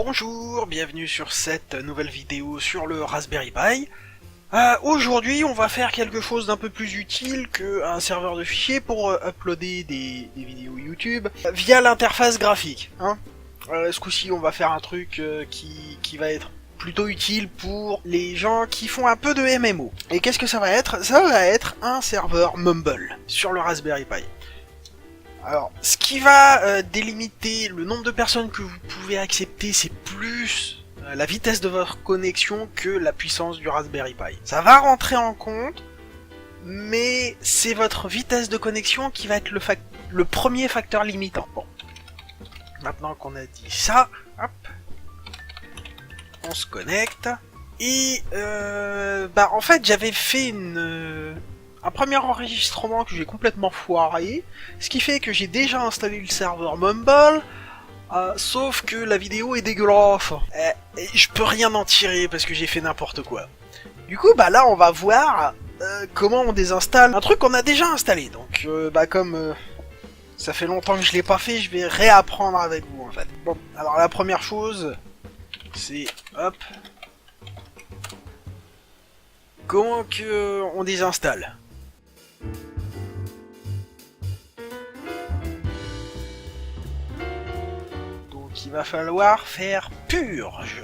Bonjour, bienvenue sur cette nouvelle vidéo sur le Raspberry Pi. Aujourd'hui, on va faire quelque chose d'un peu plus utile qu'un serveur de fichiers pour uploader des vidéos YouTube via l'interface graphique. Ce coup-ci, on va faire un truc qui va être plutôt utile pour les gens qui font un peu de MMO. Et qu'est-ce que ça va être? Ça va être un serveur Mumble sur le Raspberry Pi. Alors, ce qui va délimiter le nombre de personnes que vous pouvez accepter, c'est plus la vitesse de votre connexion que la puissance du Raspberry Pi. Ça va rentrer en compte, mais c'est votre vitesse de connexion qui va être le premier facteur limitant. Bon, maintenant qu'on a dit ça, hop, on se connecte. Et en fait, j'avais fait un premier enregistrement que j'ai complètement foiré, ce qui fait que j'ai déjà installé le serveur Mumble, sauf que la vidéo est dégueulasse. Et je peux rien en tirer parce que j'ai fait n'importe quoi. Du coup, là, on va voir comment on désinstalle un truc qu'on a déjà installé. Donc, comme ça fait longtemps que je l'ai pas fait, je vais réapprendre avec vous, en fait. Bon, alors la première chose, c'est, hop, comment que on désinstalle? Il va falloir faire purge.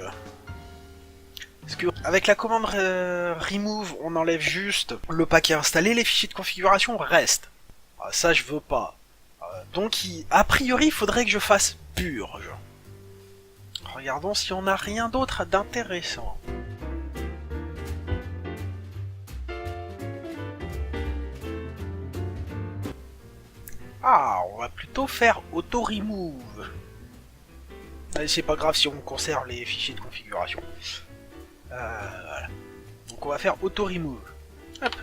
Parce que avec la commande remove, on enlève juste le paquet installé, les fichiers de configuration restent. Ça, je veux pas. Donc, a priori, il faudrait que je fasse purge. Regardons si on n'a rien d'autre d'intéressant. On va plutôt faire auto-remove. C'est pas grave si on conserve les fichiers de configuration. Voilà. Donc on va faire auto-remove. Hop.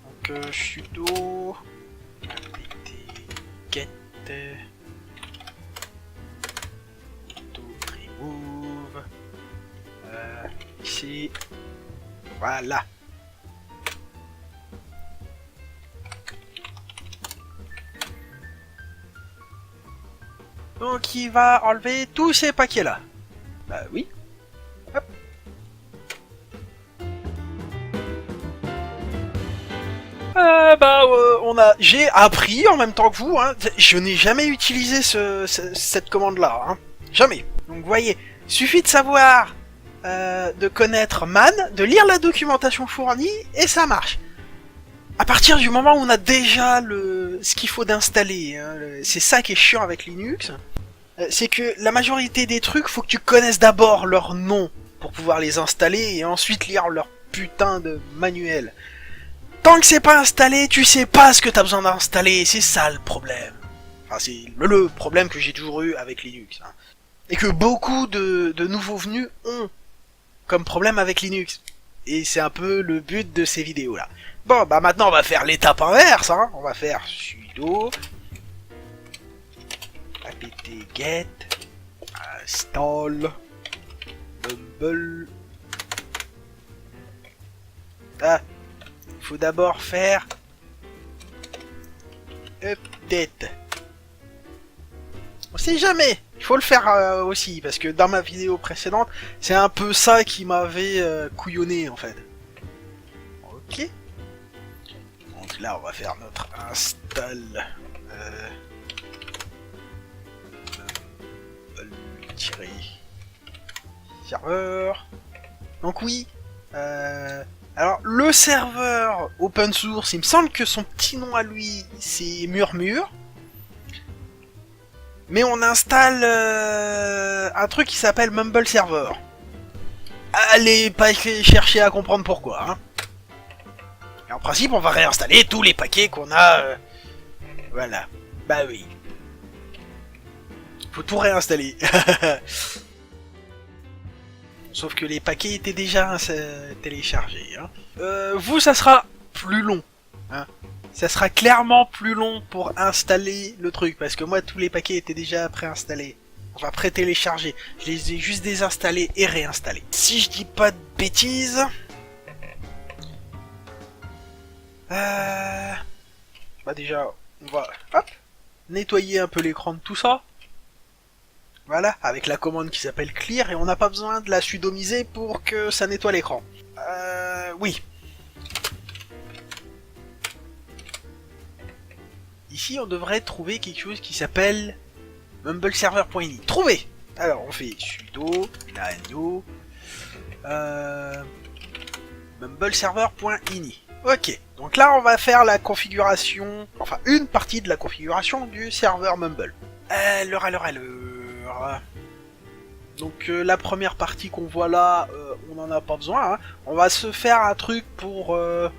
Donc sudo apt-get auto-remove. Ici. Voilà. Donc il va enlever tous ces paquets là. Oui. Hop. J'ai appris en même temps que vous, je n'ai jamais utilisé cette commande là, Jamais. Donc vous voyez, suffit de savoir, de connaître man, de lire la documentation fournie, et ça marche. À partir du moment où on a déjà ce qu'il faut d'installer, c'est ça qui est chiant avec Linux, c'est que la majorité des trucs, faut que tu connaisses d'abord leur nom pour pouvoir les installer et ensuite lire leur putain de manuel. Tant que c'est pas installé, tu sais pas ce que t'as besoin d'installer, c'est ça le problème. Enfin, c'est le problème que j'ai toujours eu avec Linux. Et que beaucoup de nouveaux venus ont comme problème avec Linux. Et c'est un peu le but de ces vidéos là. Bon, maintenant on va faire l'étape inverse, On va faire sudo apt-get install mumble. Il faut d'abord faire update. On sait jamais. Il faut le faire aussi, parce que dans ma vidéo précédente, c'est un peu ça qui m'avait couillonné en fait. Ok. Donc là, on va faire notre install serveur. Donc oui. Alors le serveur open source, il me semble que son petit nom à lui, c'est Murmure. Mais on installe un truc qui s'appelle Mumble Server. Allez pas chercher à comprendre pourquoi. Et en principe, on va réinstaller tous les paquets qu'on a. Voilà. Oui. Faut tout réinstaller. Sauf que les paquets étaient déjà téléchargés. Vous, ça sera plus long. Ça sera clairement plus long pour installer le truc. Parce que moi, tous les paquets étaient déjà préinstallés. Enfin, pré-téléchargés. Je les ai juste désinstallés et réinstallés. Si je dis pas de bêtises... déjà, on va nettoyer un peu l'écran de tout ça. Voilà, avec la commande qui s'appelle clear, et on n'a pas besoin de la sudomiser pour que ça nettoie l'écran. Oui. Ici, on devrait trouver quelque chose qui s'appelle mumbleserver.ini. Trouvé. Alors, on fait sudo nano mumbleserver.ini. Ok, donc là, on va faire la configuration, enfin, une partie de la configuration du serveur Mumble. Alors. Donc la première partie qu'on voit là, on n'en a pas besoin. Hein. On va se faire un truc pour une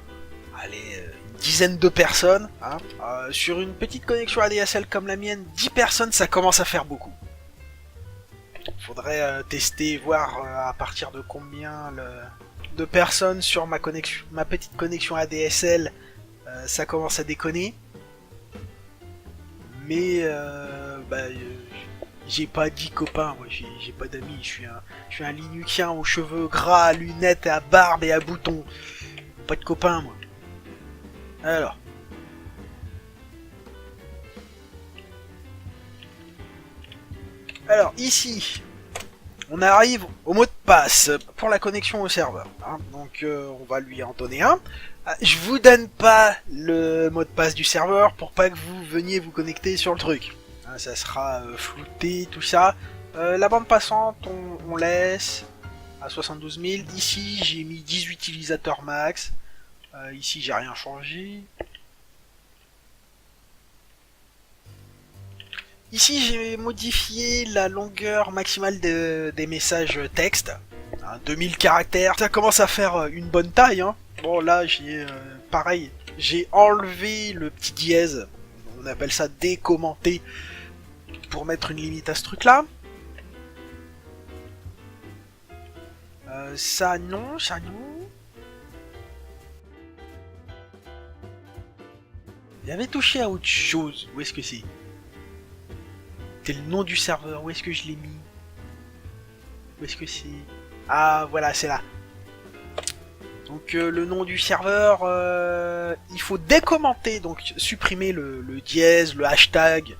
dizaine de personnes. Hein. Sur une petite connexion ADSL comme la mienne, 10 personnes, ça commence à faire beaucoup. Faudrait tester, voir à partir de combien de personnes sur ma petite connexion ADSL, ça commence à déconner. Mais j'ai pas 10 copains, moi j'ai pas d'amis, je suis un Linuxien aux cheveux gras, à lunettes, à barbe et à boutons. Pas de copains moi. Alors ici, on arrive au mot de passe pour la connexion au serveur. Hein. Donc on va lui en donner un. Je vous donne pas le mot de passe du serveur pour pas que vous veniez vous connecter sur le truc. Hein, ça sera flouté, tout ça. La bande passante, on laisse à 72 000. Ici, j'ai mis 18 utilisateurs max. Ici, j'ai rien changé. Ici, j'ai modifié la longueur maximale des messages texte. Hein, 2000 caractères. Ça commence à faire une bonne taille. Hein. Bon, là, j'ai pareil. J'ai enlevé le petit dièse. On appelle ça décommenter. Pour mettre une limite à ce truc-là. Ça non. J'avais touché à autre chose. Où est-ce que c'est? C'est le nom du serveur. Où est-ce que je l'ai mis? Où est-ce que c'est? Ah, voilà, c'est là. Donc le nom du serveur, il faut décommenter, donc supprimer le dièse, le hashtag.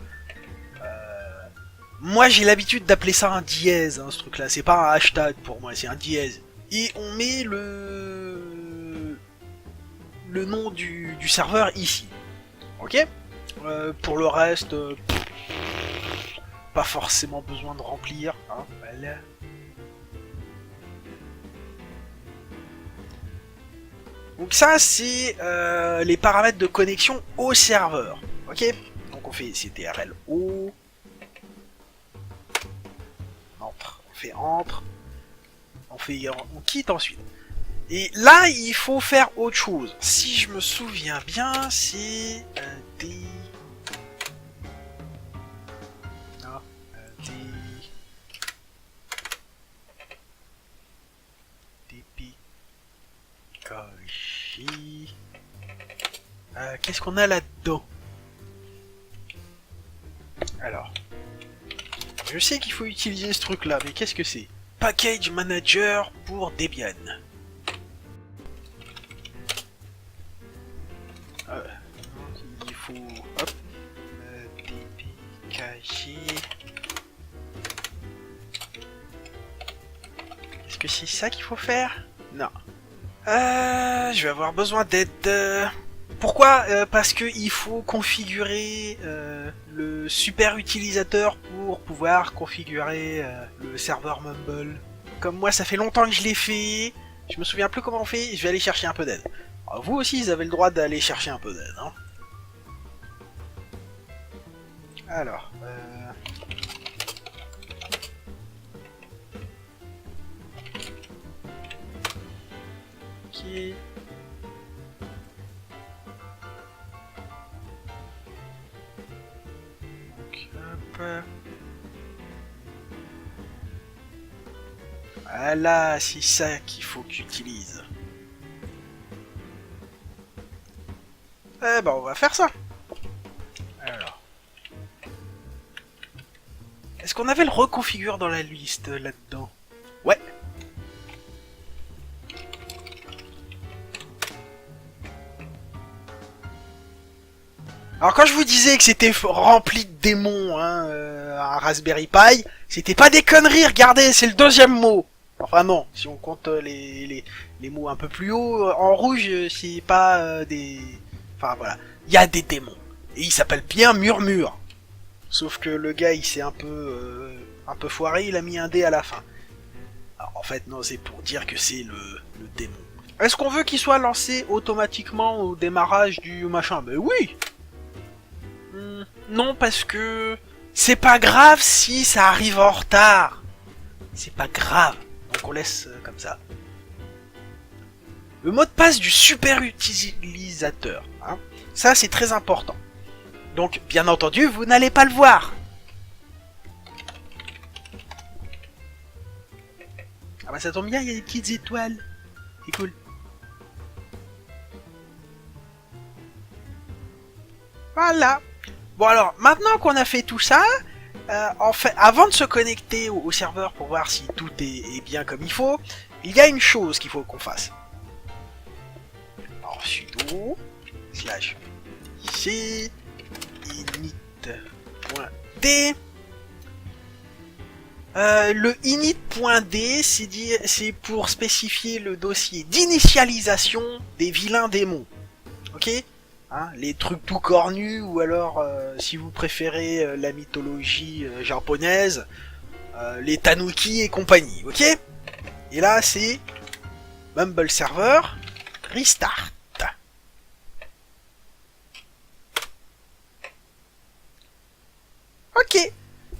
Moi j'ai l'habitude d'appeler ça un dièse, hein, ce truc-là. C'est pas un hashtag pour moi, c'est un dièse. Et on met le nom du serveur ici. Ok. Pour le reste, pas forcément besoin de remplir. Hein, voilà. Donc ça c'est les paramètres de connexion au serveur. Ok. Donc on fait ctrl-o. Entre. On fait entre. On quitte ensuite. Et là il faut faire autre chose. Si je me souviens bien, c'est des... Non, qu'est-ce qu'on a là-dedans? Alors, je sais qu'il faut utiliser ce truc-là, mais qu'est-ce que c'est? Package Manager pour Debian. Il faut... Hop. DPKG... Est-ce que c'est ça qu'il faut faire? Non. Je vais avoir besoin d'aide. Pourquoi? Parce que il faut configurer le super utilisateur pour pouvoir configurer le serveur Mumble. Comme moi, ça fait longtemps que je l'ai fait. Je me souviens plus comment on fait. Je vais aller chercher un peu d'aide. Vous aussi, vous avez le droit d'aller chercher un peu d'aide. Hein. Alors. Ok. Voilà, c'est ça qu'il faut que j'utilise. Eh ben, on va faire ça. Alors. Est-ce qu'on avait le reconfigure dans la liste là-dedans? Ouais. Alors quand je vous disais que c'était rempli de démons, hein, un Raspberry Pi, C'était pas des conneries, regardez, c'est le deuxième mot. Enfin non, si on compte les mots un peu plus haut, en rouge, c'est pas des... Enfin voilà, il y a des démons. Et il s'appelle bien Murmure. Sauf que le gars, il s'est un peu foiré, il a mis un dé à la fin. Alors en fait, non, c'est pour dire que c'est le démon. Est-ce qu'on veut qu'il soit lancé automatiquement au démarrage du machin? Ben oui. Non, parce que c'est pas grave si ça arrive en retard. C'est pas grave. Donc on laisse comme ça. Le mot de passe du super utilisateur. Hein. Ça, c'est très important. Donc, bien entendu, vous n'allez pas le voir. Ah bah ça tombe bien, il y a des petites étoiles. C'est cool. Voilà. Bon alors, maintenant qu'on a fait tout ça, en fait, avant de se connecter au serveur pour voir si tout est bien comme il faut, il y a une chose qu'il faut qu'on fasse. Alors, sudo slash ici init.d. Le init.d, c'est pour spécifier le dossier d'initialisation des vilains démons. Ok? Hein, les trucs tout cornus, ou alors, si vous préférez la mythologie japonaise, les tanuki et compagnie. Ok? Et là, c'est Mumble Server Restart. Ok.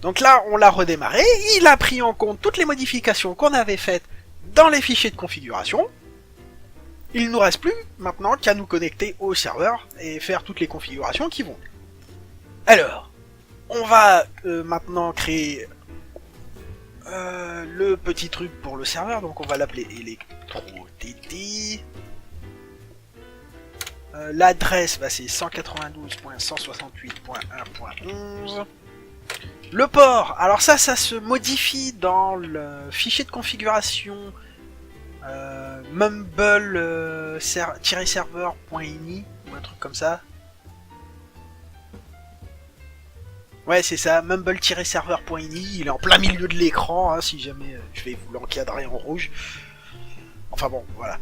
Donc là, on l'a redémarré, il a pris en compte toutes les modifications qu'on avait faites dans les fichiers de configuration. Il ne nous reste plus maintenant qu'à nous connecter au serveur et faire toutes les configurations qui vont. Alors, on va maintenant créer le petit truc pour le serveur, donc on va l'appeler ElectroDD. L'adresse, bah, c'est 192.168.1.11. Le port, alors ça se modifie dans le fichier de configuration mumble-server.ini ou un truc comme ça. Ouais, c'est ça, mumble-server.ini, il est en plein milieu de l'écran, hein, si jamais je vais vous l'encadrer en rouge. Enfin bon, voilà.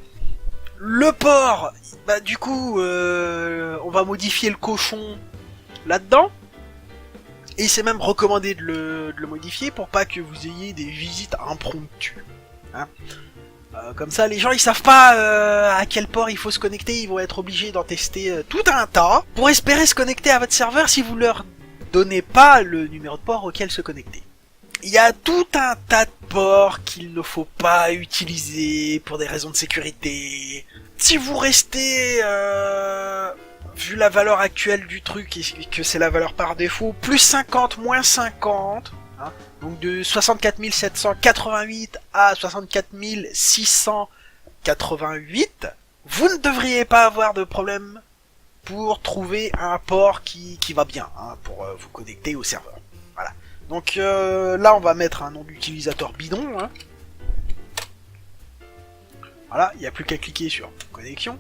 Le port, bah du coup, on va modifier le cochon là-dedans. Et c'est même recommandé de le modifier pour pas que vous ayez des visites impromptues. Hein. Comme ça, les gens ils savent pas à quel port il faut se connecter, ils vont être obligés d'en tester tout un tas pour espérer se connecter à votre serveur si vous leur donnez pas le numéro de port auquel se connecter. Il y a tout un tas de ports qu'il ne faut pas utiliser pour des raisons de sécurité. Si vous restez... vu la valeur actuelle du truc et que c'est la valeur par défaut, plus 50, moins 50, hein, donc de 64 788 à 64 688, vous ne devriez pas avoir de problème pour trouver un port qui va bien, hein, pour vous connecter au serveur. Voilà. Donc là, on va mettre un nom d'utilisateur bidon. Hein. Voilà, il n'y a plus qu'à cliquer sur connexion.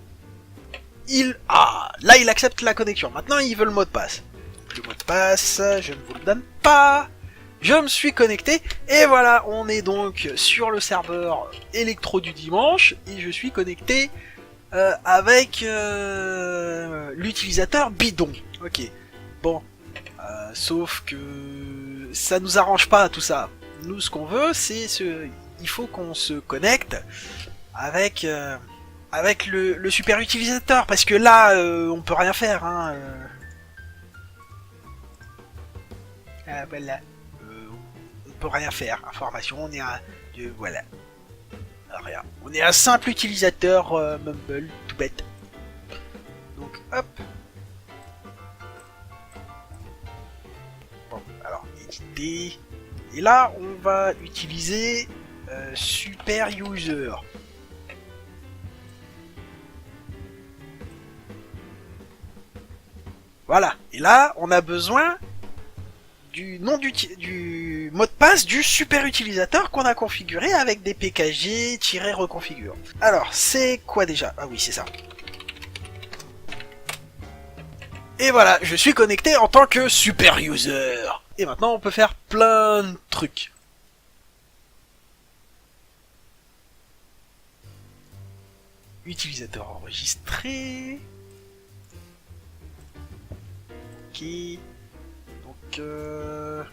Là il accepte la connexion. Maintenant il veut le mot de passe. Le mot de passe, je ne vous le donne pas. Je me suis connecté et voilà, on est donc sur le serveur Electro du dimanche et je suis connecté avec l'utilisateur bidon. Ok. Bon, sauf que ça nous arrange pas tout ça. Nous ce qu'on veut c'est il faut qu'on se connecte avec avec le super utilisateur, parce que là, on peut rien faire, hein. Voilà. On peut rien faire. Information, on est un... voilà. Rien. On est un simple utilisateur Mumble, tout bête. Donc, hop. Bon, alors, éditer. Et là, on va utiliser super user. Voilà, et là, on a besoin du nom du mot de passe du super utilisateur qu'on a configuré avec des pkg-reconfigure. Alors, c'est quoi déjà? Ah oui, c'est ça. Et voilà, je suis connecté en tant que super user. Et maintenant, on peut faire plein de trucs. Utilisateur enregistré. Ok. Donc on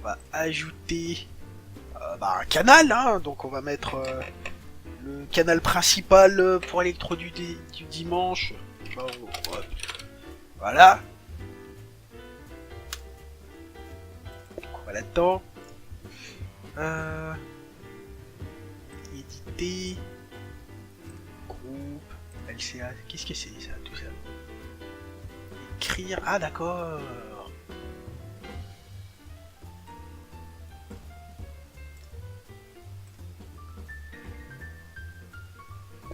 va ajouter un canal, hein. Donc on va mettre le canal principal pour Electro du dimanche. Bon, voilà. Donc on va là-dedans. Éditer. Groupe. LCA. Qu'est-ce que c'est ça, tout ça? Écrire. Ah d'accord.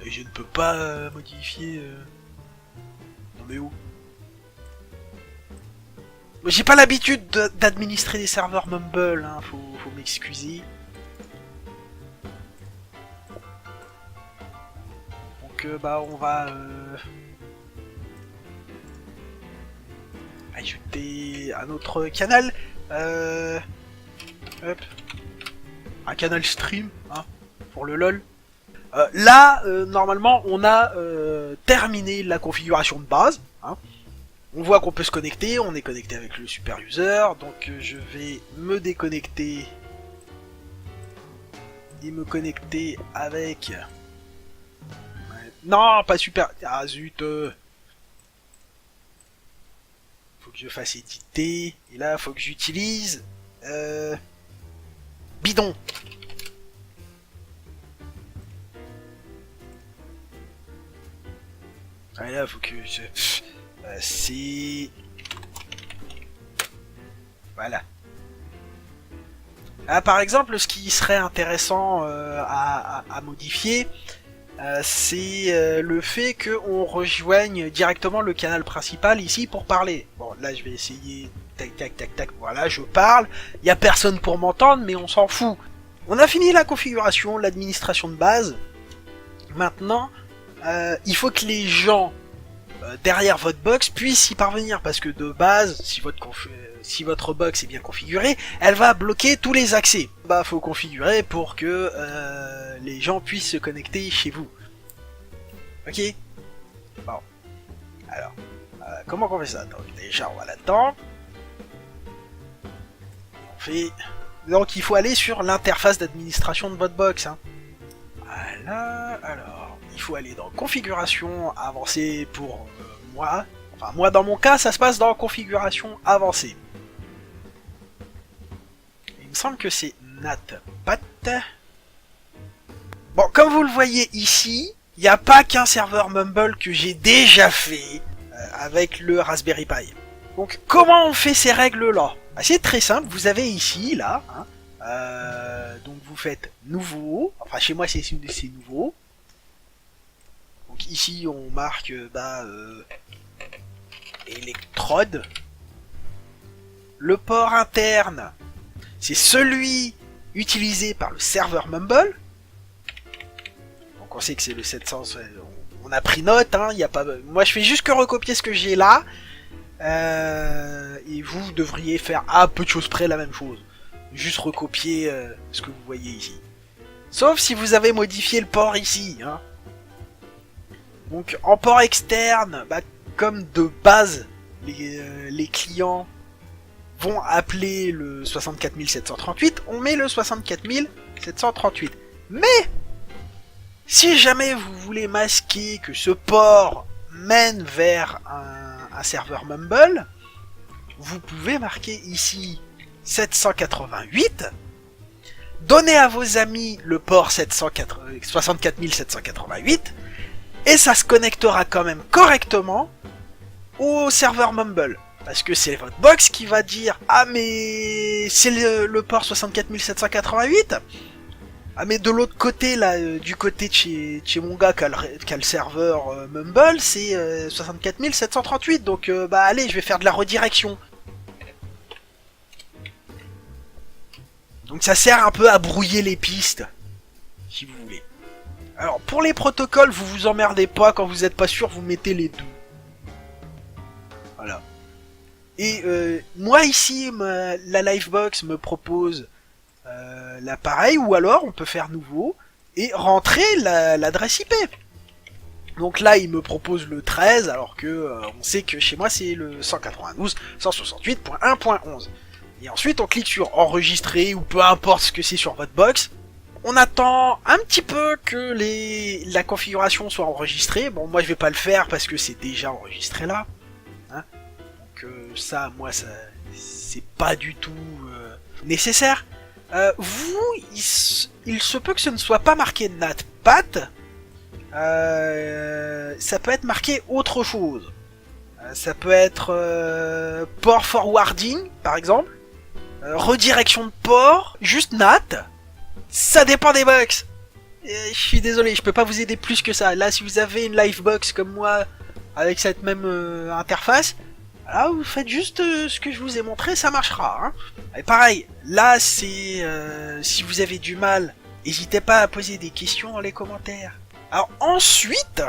Et je ne peux pas modifier. Non mais où? J'ai pas l'habitude d'administrer des serveurs Mumble, hein. Faut m'excuser. Donc on va ajouter un autre canal. Hop. Un canal stream, hein, pour le LOL. Là, normalement, on a terminé la configuration de base. Hein. On voit qu'on peut se connecter, on est connecté avec le super user, donc je vais me déconnecter et me connecter avec... Non, pas super... Ah zut. Faut que je fasse éditer, et là, faut que j'utilise... Bidon. Ah là, faut que je... c'est... Voilà. Ah, par exemple, ce qui serait intéressant à modifier, c'est le fait qu'on rejoigne directement le canal principal ici pour parler. Bon, là, je vais essayer... Tac, tac, tac, tac. Voilà, je parle. Il n'y a personne pour m'entendre, mais on s'en fout. On a fini la configuration, l'administration de base. Maintenant... il faut que les gens derrière votre box puissent y parvenir, parce que de base, si votre box est bien configurée, elle va bloquer tous les accès. Bah, faut configurer pour que les gens puissent se connecter chez vous. Ok. Bon. Alors, comment on fait ça? Donc, déjà, on va là-dedans. On fait. Donc, il faut aller sur l'interface d'administration de votre box. Hein. Voilà. Alors. Il faut aller dans configuration avancée pour moi. Enfin, moi, dans mon cas, ça se passe dans configuration avancée. Il me semble que c'est NatPat. Bon, comme vous le voyez ici, il n'y a pas qu'un serveur Mumble que j'ai déjà fait avec le Raspberry Pi. Donc, comment on fait ces règles-là? C'est très simple. Vous avez ici, là, hein, donc vous faites nouveau. Enfin, chez moi, c'est nouveau. Donc ici on marque électrode. Le port interne, c'est celui utilisé par le serveur Mumble. Donc on sait que c'est le 700. On a pris note, hein, y a pas. Moi je fais juste que recopier ce que j'ai là. Et vous devriez faire à peu de choses près la même chose. Juste recopier ce que vous voyez ici. Sauf si vous avez modifié le port ici, hein. Donc en port externe, comme de base, les clients vont appeler le 64738, on met le 64738. Mais, si jamais vous voulez masquer que ce port mène vers un serveur Mumble, vous pouvez marquer ici 788, donner à vos amis le port 64788, et ça se connectera quand même correctement au serveur Mumble. Parce que c'est votre box qui va dire « Ah mais c'est le port 64788 ?» Ah mais de l'autre côté, là, du côté de chez mon gars qui a le serveur Mumble, c'est 64738. Donc allez, je vais faire de la redirection. Donc ça sert un peu à brouiller les pistes, si vous voulez. Alors, pour les protocoles, vous vous emmerdez pas, quand vous êtes pas sûr, vous mettez les deux. Voilà. Et moi ici, la Livebox me propose l'appareil, ou alors on peut faire nouveau, et rentrer l'adresse IP. Donc là, il me propose le 13, alors que on sait que chez moi c'est le 192.168.1.11. Et ensuite, on clique sur enregistrer ou peu importe ce que c'est sur votre box. On attend un petit peu que la configuration soit enregistrée. Bon, moi je vais pas le faire parce que c'est déjà enregistré là. Hein, donc ça, moi, c'est pas du tout nécessaire. Il se peut que ce ne soit pas marqué NatPat. Ça peut être marqué autre chose. Ça peut être port forwarding, par exemple. Redirection de port, juste NAT. Ça dépend des box. Je suis désolé, je peux pas vous aider plus que ça. Là, si vous avez une Livebox comme moi, avec cette même interface, là, vous faites juste ce que je vous ai montré, ça marchera. Hein. Et pareil, là, c'est si vous avez du mal, n'hésitez pas à poser des questions dans les commentaires. Alors ensuite,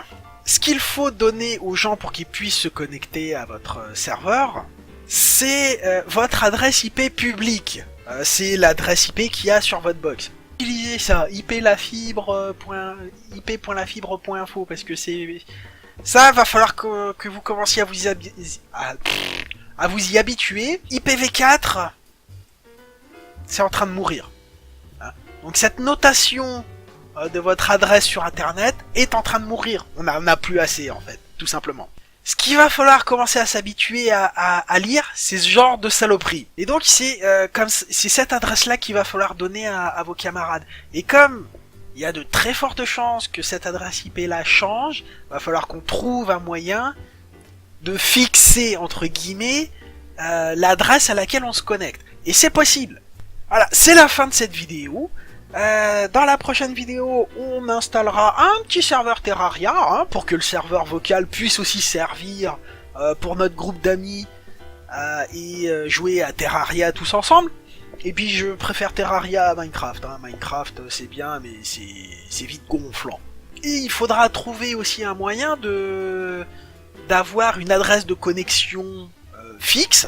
ce qu'il faut donner aux gens pour qu'ils puissent se connecter à votre serveur, c'est votre adresse IP publique. C'est l'adresse IP qu'il y a sur votre box. Utilisez ça, ip.lafibre.info, parce que c'est... Ça, va falloir que vous commenciez à vous y habituer. IPv4, c'est en train de mourir. Hein. Donc cette notation de votre adresse sur internet est en train de mourir. On n'en a plus assez en fait, tout simplement. Ce qu'il va falloir commencer à s'habituer à lire, c'est ce genre de saloperie. Et donc c'est cette adresse-là qu'il va falloir donner à vos camarades. Et comme il y a de très fortes chances que cette adresse IP-là change, il va falloir qu'on trouve un moyen de fixer, entre guillemets, l'adresse à laquelle on se connecte. Et c'est possible. Voilà, c'est la fin de cette vidéo. Dans la prochaine vidéo, on installera un petit serveur Terraria, hein, pour que le serveur vocal puisse aussi servir pour notre groupe d'amis et jouer à Terraria tous ensemble. Et puis je préfère Terraria à Minecraft, hein. Minecraft c'est bien mais c'est vite gonflant. Et il faudra trouver aussi un moyen d'avoir une adresse de connexion fixe,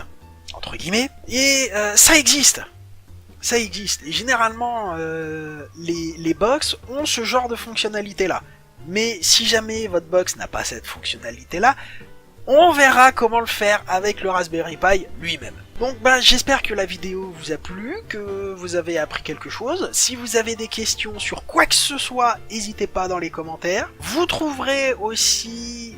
entre guillemets, et ça existe. Ça existe, et généralement les box ont ce genre de fonctionnalité là. Mais si jamais votre box n'a pas cette fonctionnalité là, on verra comment le faire avec le Raspberry Pi lui-même. Donc j'espère que la vidéo vous a plu, que vous avez appris quelque chose. Si vous avez des questions sur quoi que ce soit, n'hésitez pas dans les commentaires. Vous trouverez aussi...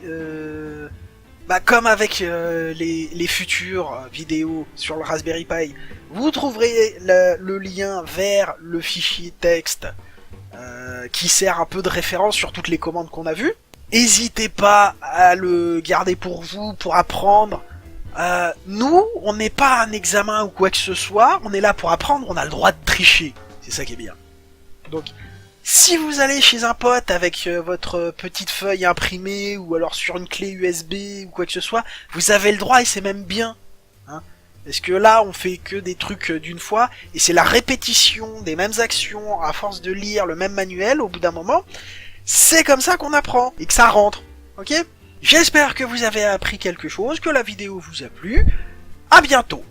comme avec les futures vidéos sur le Raspberry Pi, vous trouverez le lien vers le fichier texte qui sert un peu de référence sur toutes les commandes qu'on a vues. N'hésitez pas à le garder pour vous, pour apprendre. Nous, on n'est pas un examen ou quoi que ce soit, on est là pour apprendre, on a le droit de tricher. C'est ça qui est bien. Donc, si vous allez chez un pote avec votre petite feuille imprimée ou alors sur une clé USB ou quoi que ce soit, vous avez le droit et c'est même bien. Hein, parce que là, on fait que des trucs d'une fois et c'est la répétition des mêmes actions à force de lire le même manuel au bout d'un moment. C'est comme ça qu'on apprend et que ça rentre. Ok ? J'espère que vous avez appris quelque chose, que la vidéo vous a plu. À bientôt.